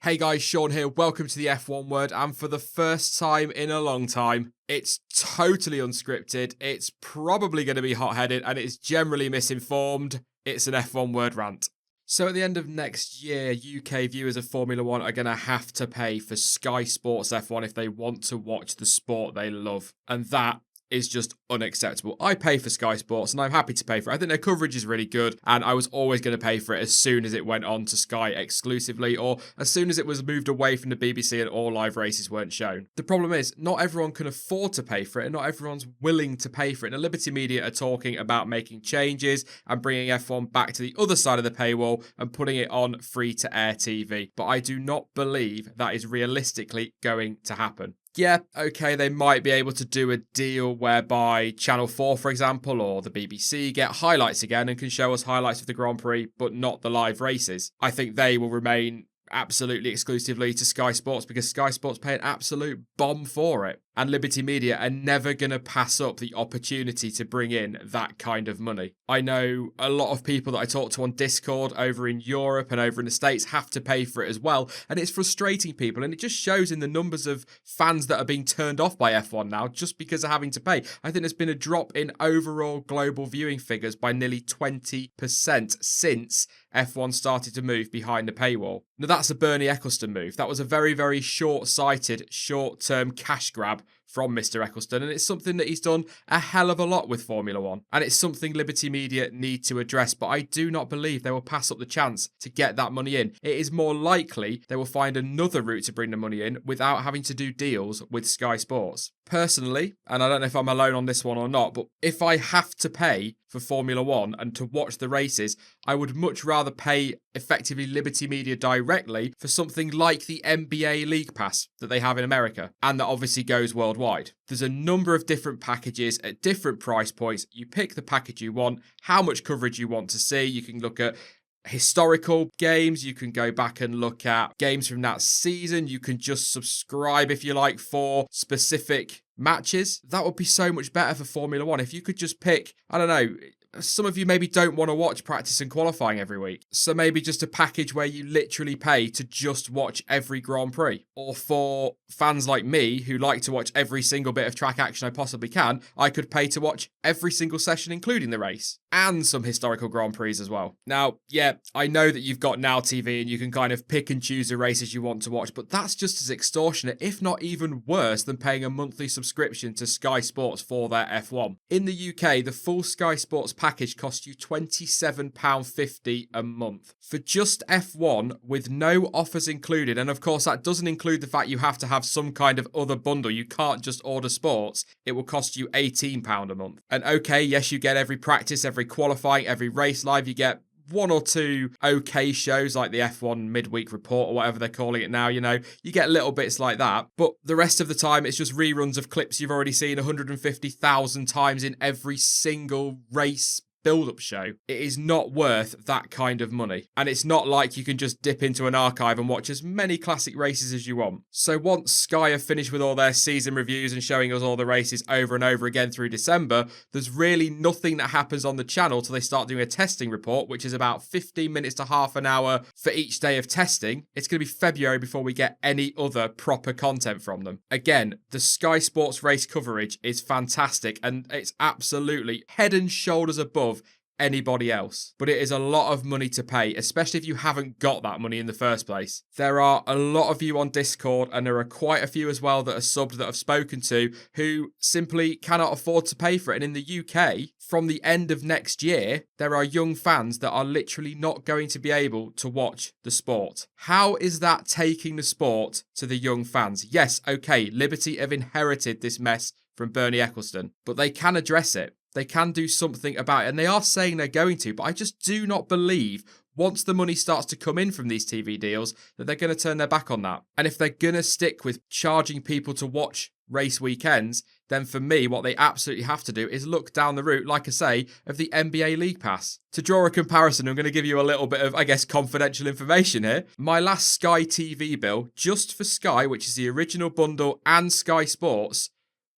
Hey guys, Sean here. Welcome to the F1 Word. And for the first time in a long time, it's totally unscripted. It's probably going to be hot-headed and it's generally misinformed. It's an F1 Word rant. So at the end of next year, UK viewers of Formula 1 are going to have to pay for Sky Sports F1 if they want to watch the sport they love. And that is just unacceptable. I pay for Sky Sports and I'm happy to pay for it. I think their coverage is really good and I was always going to pay for it as soon as it went on to Sky exclusively or as soon as it was moved away from the BBC and all live races weren't shown. The problem is not everyone can afford to pay for it and not everyone's willing to pay for it. And the Liberty Media are talking about making changes and bringing F1 back to the other side of the paywall and putting it on free-to-air TV. But I do not believe that is realistically going to happen. Yeah, okay, they might be able to do a deal whereby Channel 4, for example, or the BBC get highlights again and can show us highlights of the Grand Prix, but not the live races. I think they will remain absolutely exclusively to Sky Sports because Sky Sports pay an absolute bomb for it. And Liberty Media are never going to pass up the opportunity to bring in that kind of money. I know a lot of people that I talk to on Discord over in Europe and over in the States have to pay for it as well. And it's frustrating people. And it just shows in the numbers of fans that are being turned off by F1 now just because of having to pay. I think there's been a drop in overall global viewing figures by nearly 20% since F1 started to move behind the paywall. Now that's a Bernie Ecclestone move. That was a very, very short-sighted, short-term cash grab from Mr. Ecclestone, and it's something that he's done a hell of a lot with Formula 1, and it's something Liberty Media need to address, but I do not believe they will pass up the chance to get that money in. It is more likely they will find another route to bring the money in without having to do deals with Sky Sports. Personally, and I don't know if I'm alone on this one or not, but if I have to pay for Formula 1 and to watch the races, I would much rather pay effectively Liberty Media directly for something like the NBA League Pass that they have in America, and that obviously goes worldwide. There's a number of different packages at different price points. You pick the package you want, how much coverage you want to see. You can look at historical games, you can go back and look at games from that season, you can just subscribe if you like for specific matches. That would be so much better for Formula 1 if you could just pick, I don't know, some of you maybe don't want to watch practice and qualifying every week. So maybe just a package where you literally pay to just watch every Grand Prix. Or for fans like me who like to watch every single bit of track action I possibly can, I could pay to watch every single session including the race. And some historical Grand Prix as well. Now, yeah, I know that you've got Now TV and you can kind of pick and choose the races you want to watch, but that's just as extortionate, if not even worse, than paying a monthly subscription to Sky Sports for their F1. In the UK, the full Sky Sports package costs you £27.50 a month. For just F1, with no offers included, and of course that doesn't include the fact you have to have some kind of other bundle, you can't just order sports, it will cost you £18 a month. And okay, yes, you get every practice, every qualifying, every race live, you get one or two okay shows like the F1 midweek report or whatever they're calling it now, you know, you get little bits like that, but the rest of the time it's just reruns of clips you've already seen 150,000 times in every single race build-up show. It is not worth that kind of money. And it's not like you can just dip into an archive and watch as many classic races as you want. So once Sky have finished with all their season reviews and showing us all the races over and over again through December, there's really nothing that happens on the channel till they start doing a testing report, which is about 15 minutes to half an hour for each day of testing. It's going to be February before we get any other proper content from them. Again, the Sky Sports race coverage is fantastic and it's absolutely head and shoulders above anybody else. But it is a lot of money to pay, especially if you haven't got that money in the first place. There are a lot of you on Discord, and there are quite a few as well that are subbed that I've spoken to who simply cannot afford to pay for it. And in the UK, from the end of next year, there are young fans that are literally not going to be able to watch the sport. How is that taking the sport to the young fans? Yes, okay, Liberty have inherited this mess from Bernie Ecclestone, but they can address it. They can do something about it, and they are saying they're going to, but I just do not believe once the money starts to come in from these TV deals that they're going to turn their back on that. And if they're going to stick with charging people to watch race weekends, then for me, what they absolutely have to do is look down the route, like I say, of the NBA League Pass. To draw a comparison, I'm going to give you a little bit of, I guess, confidential information here. My last Sky TV bill, just for Sky, which is the original bundle, and Sky Sports,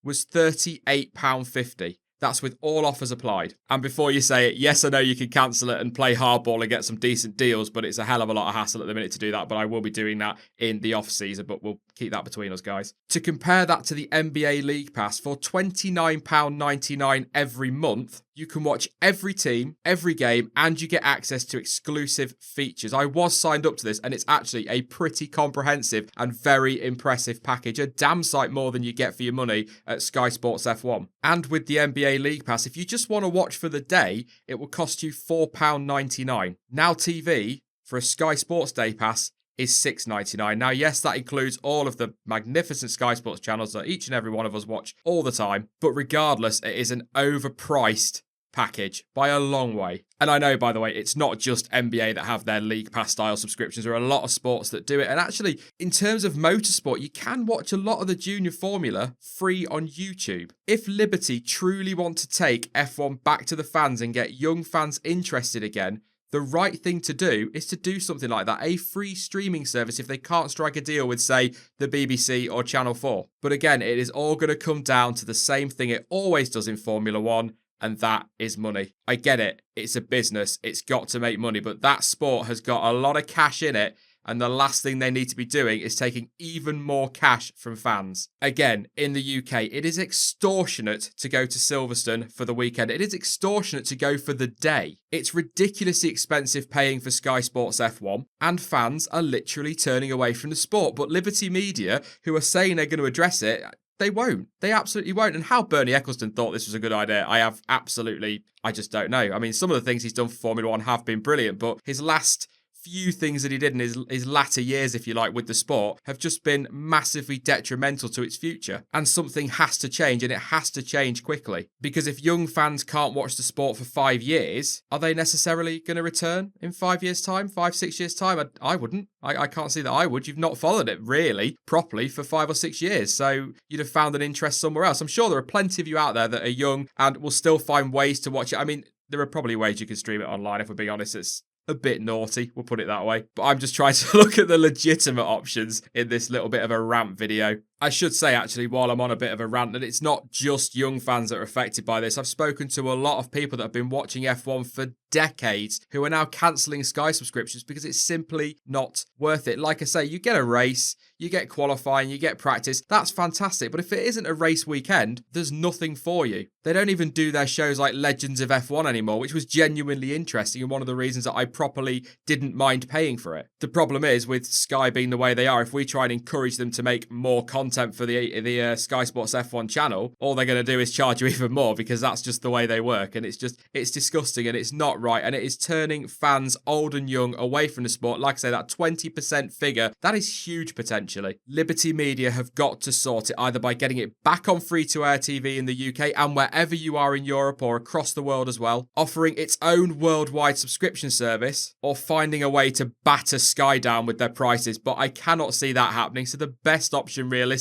was £38.50. That's with all offers applied. And before you say it, yes, I know you can cancel it and play hardball and get some decent deals, but it's a hell of a lot of hassle at the minute to do that. But I will be doing that in the off season, but we'll keep that between us, guys. To compare that to the NBA League Pass, for £29.99 every month, you can watch every team, every game, and you get access to exclusive features. I was signed up to this, and it's actually a pretty comprehensive and very impressive package. A damn sight more than you get for your money at Sky Sports F1. And with the NBA League Pass, if you just want to watch for the day, it will cost you £4.99. Now TV, for a Sky Sports Day Pass, is $6.99. Now, yes, that includes all of the magnificent Sky Sports channels that each and every one of us watch all the time. But regardless, it is an overpriced package by a long way. And I know, by the way, it's not just NBA that have their League Pass style subscriptions. There are a lot of sports that do it. And actually, in terms of motorsport, you can watch a lot of the Junior Formula free on YouTube. If Liberty truly want to take F1 back to the fans and get young fans interested again, the right thing to do is to do something like that, a free streaming service if they can't strike a deal with, say, the BBC or Channel 4. But again, it is all going to come down to the same thing it always does in Formula 1, and that is money. I get it. It's a business. It's got to make money, but that sport has got a lot of cash in it, and the last thing they need to be doing is taking even more cash from fans. Again, in the UK, it is extortionate to go to Silverstone for the weekend. It is extortionate to go for the day. It's ridiculously expensive paying for Sky Sports F1, and fans are literally turning away from the sport. But Liberty Media, who are saying they're going to address it, they won't. They absolutely won't. And how Bernie Ecclestone thought this was a good idea, I just don't know. I mean, some of the things he's done for Formula 1 have been brilliant, but his last few things that he did in his latter years, if you like, with the sport have just been massively detrimental to its future. And something has to change, and it has to change quickly. Because if young fans can't watch the sport for 5 years, are they necessarily going to return in 5 years' time, 5-6 years' time? I wouldn't. I can't see that I would. You've not followed it really properly for 5 or 6 years, so you'd have found an interest somewhere else. I'm sure there are plenty of you out there that are young and will still find ways to watch it. I mean, there are probably ways you can stream it online, if we're being honest. It's a bit naughty, we'll put it that way. But I'm just trying to look at the legitimate options in this little bit of a rant video. I should say, actually, while I'm on a bit of a rant, that it's not just young fans that are affected by this. I've spoken to a lot of people that have been watching F1 for decades who are now cancelling Sky subscriptions because it's simply not worth it. Like I say, you get a race, you get qualifying, you get practice. That's fantastic. But if it isn't a race weekend, there's nothing for you. They don't even do their shows like Legends of F1 anymore, which was genuinely interesting and one of the reasons that I properly didn't mind paying for it. The problem is, with Sky being the way they are, if we try and encourage them to make more content for the Sky Sports F1 channel, all they're going to do is charge you even more, because that's just the way they work. And it's disgusting, and it's not right. And it is turning fans, old and young, away from the sport. Like I say, that 20% figure, that is huge potentially. Liberty Media have got to sort it, either by getting it back on free-to-air TV in the UK and wherever you are in Europe or across the world as well, offering its own worldwide subscription service, or finding a way to batter Sky down with their prices. But I cannot see that happening. So the best option realistically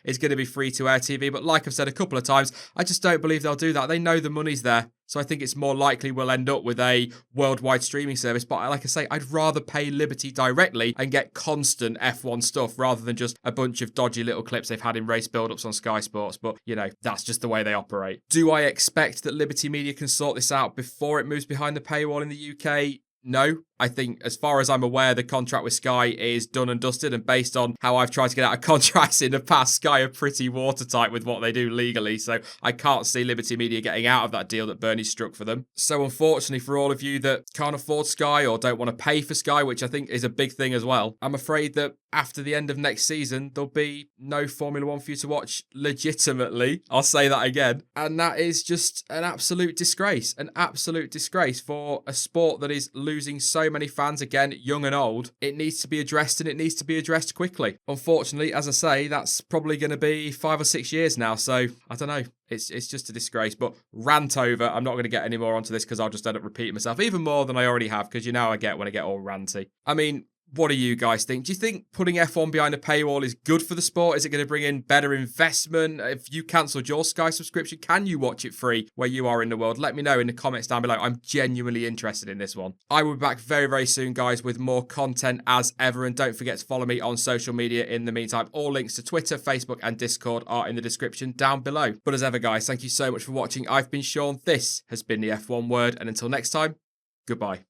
is going to be free-to-air TV. But like I've said a couple of times, I just don't believe they'll do that. They know the money's there. So I think it's more likely we'll end up with a worldwide streaming service. But like I say, I'd rather pay Liberty directly and get constant F1 stuff rather than just a bunch of dodgy little clips they've had in race build-ups on Sky Sports. But, you know, that's just the way they operate. Do I expect that Liberty Media can sort this out before it moves behind the paywall in the UK? No. I think, as far as I'm aware, the contract with Sky is done and dusted, and based on how I've tried to get out of contracts in the past, Sky are pretty watertight with what they do legally, so I can't see Liberty Media getting out of that deal that Bernie struck for them. So unfortunately for all of you that can't afford Sky or don't want to pay for Sky, which I think is a big thing as well, I'm afraid that after the end of next season, there'll be no Formula 1 for you to watch legitimately. I'll say that again. And that is just an absolute disgrace for a sport that is losing so many fans, again, young and old. It needs to be addressed, and it needs to be addressed quickly. Unfortunately, as I say, that's probably going to be 5 or 6 years now, so I don't know. It's just a disgrace. But rant over. I'm not going to get any more onto this because I'll just end up repeating myself even more than I already have, because you know I get when I get all ranty. I mean, What do you guys think? Do you think putting F1 behind a paywall is good for the sport? Is it going to bring in better investment? If you cancelled your Sky subscription, can you watch it free where you are in the world? Let me know in the comments down below. I'm genuinely interested in this one. I will be back very, very soon, guys, with more content as ever. And don't forget to follow me on social media in the meantime. All links to Twitter, Facebook, and Discord are in the description down below. But as ever, guys, thank you so much for watching. I've been Sean. This has been the F1 Word. And until next time, goodbye.